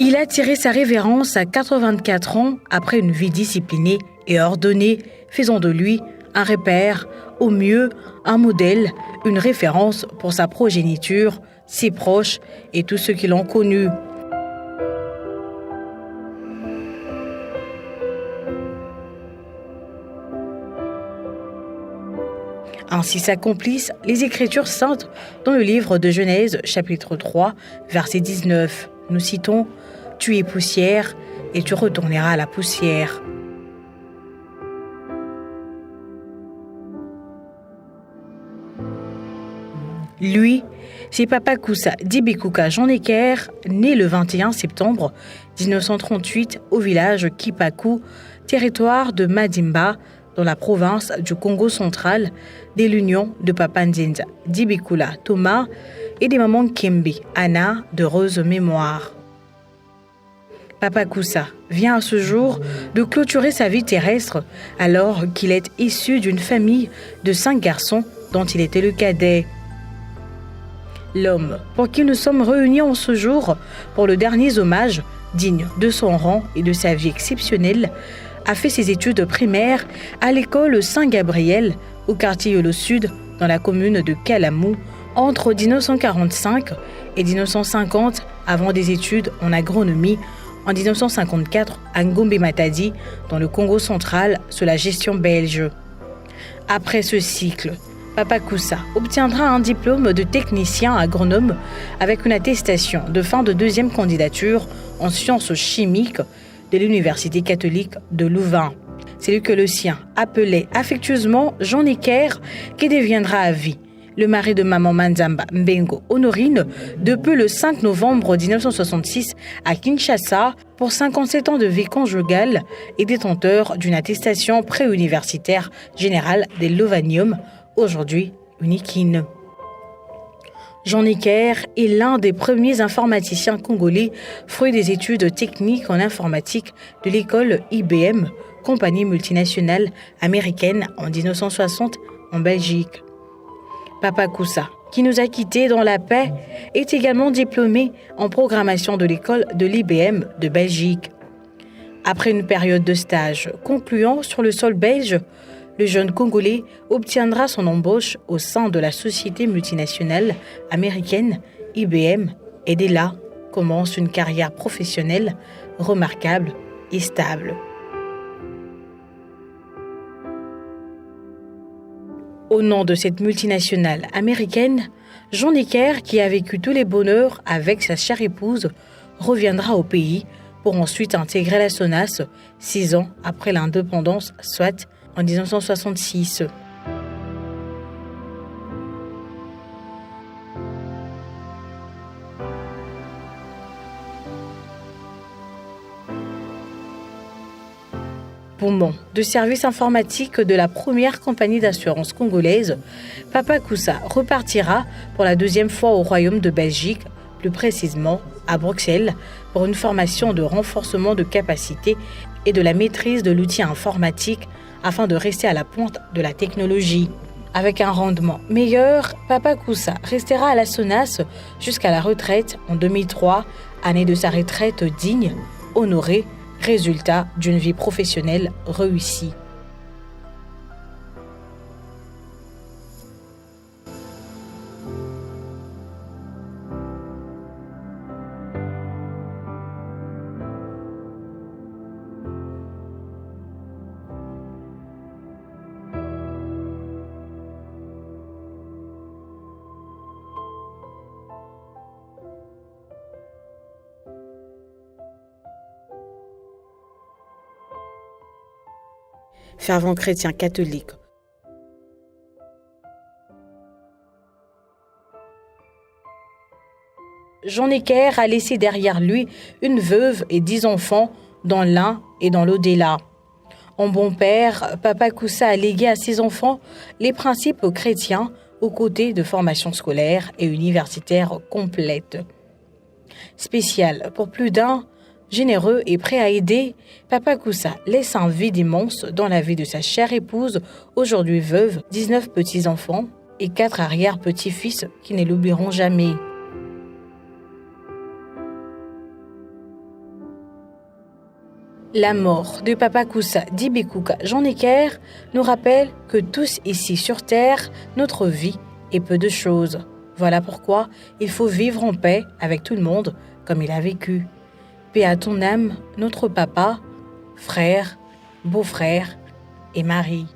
Il a tiré sa révérence à 84 ans après une vie disciplinée et ordonnée, faisant de lui un repère, au mieux un modèle, une référence pour sa progéniture, ses proches et tous ceux qui l'ont connu. Ainsi s'accomplissent les Écritures saintes dans le livre de Genèse, chapitre 3, verset 19. Nous citons « Tu es poussière et tu retourneras à la poussière ». Lui, c'est Papa Koussa Dibekuka Jean Necker, né le 21 septembre 1938 au village Kipaku, territoire de Madimba, dans la province du Congo central, de l'union de Papa Nzinza Dibekula Thomas et des mamans Kembe, Anna, d'heureuse mémoire. Papa Koussa vient à ce jour de clôturer sa vie terrestre alors qu'il est issu d'une famille de 5 garçons dont il était le cadet. L'homme pour qui nous sommes réunis en ce jour pour le dernier hommage, digne de son rang et de sa vie exceptionnelle, a fait ses études primaires à l'école Saint-Gabriel, au quartier Yolo Sud, dans la commune de Kalamou, entre 1945 et 1950, avant des études en agronomie, en 1954 à Ngombe Matadi, dans le Congo central, sous la gestion belge. Après ce cycle, Papa Koussa obtiendra un diplôme de technicien agronome avec une attestation de fin de deuxième candidature en sciences chimiques de l'Université catholique de Louvain. C'est lui que le sien appelait affectueusement Jean Necker, qui deviendra à vie le mari de maman Manzamba Mbengo Honorine depuis le 5 novembre 1966 à Kinshasa pour 57 ans de vie conjugale et détenteur d'une attestation préuniversitaire générale des Lovanium, aujourd'hui Unikin. Jean Necker est l'un des premiers informaticiens congolais, fruit des études techniques en informatique de l'école IBM, compagnie multinationale américaine en 1960 en Belgique. Papa Koussa, qui nous a quittés dans la paix, est également diplômé en programmation de l'école de l'IBM de Belgique. Après une période de stage concluant sur le sol belge, le jeune Congolais obtiendra son embauche au sein de la société multinationale américaine IBM et dès là commence une carrière professionnelle remarquable et stable. Au nom de cette multinationale américaine, Jean Necker, qui a vécu tous les bonheurs avec sa chère épouse, reviendra au pays pour ensuite intégrer la SONAS 6 ans après l'indépendance, soit en 1966. Poumon de service informatique de la première compagnie d'assurance congolaise, Papa Koussa repartira pour la deuxième fois au Royaume de Belgique, plus précisément à Bruxelles, pour une formation de renforcement de capacité et de la maîtrise de l'outil informatique afin de rester à la pointe de la technologie. Avec un rendement meilleur, Papa Koussa restera à la SONAS jusqu'à la retraite en 2003, année de sa retraite digne, honorée, résultat d'une vie professionnelle réussie. Fervent chrétien catholique. Jean Necker a laissé derrière lui une veuve et 10 enfants dans l'un et dans l'au-delà. En bon père, Papa Koussa a légué à ses enfants les principes chrétiens aux côtés de formations scolaires et universitaires complètes. Spécial pour plus d'un, généreux et prêt à aider, Papa Koussa laisse un vide immense dans la vie de sa chère épouse, aujourd'hui veuve, 19 petits-enfants et 4 arrière-petits-fils qui ne l'oublieront jamais. La mort de Papa Koussa Dibekouka Jean-Necker nous rappelle que tous ici sur Terre, notre vie est peu de choses. Voilà pourquoi il faut vivre en paix avec tout le monde comme il a vécu. Paix à ton âme, notre papa, frère, beau-frère et mari.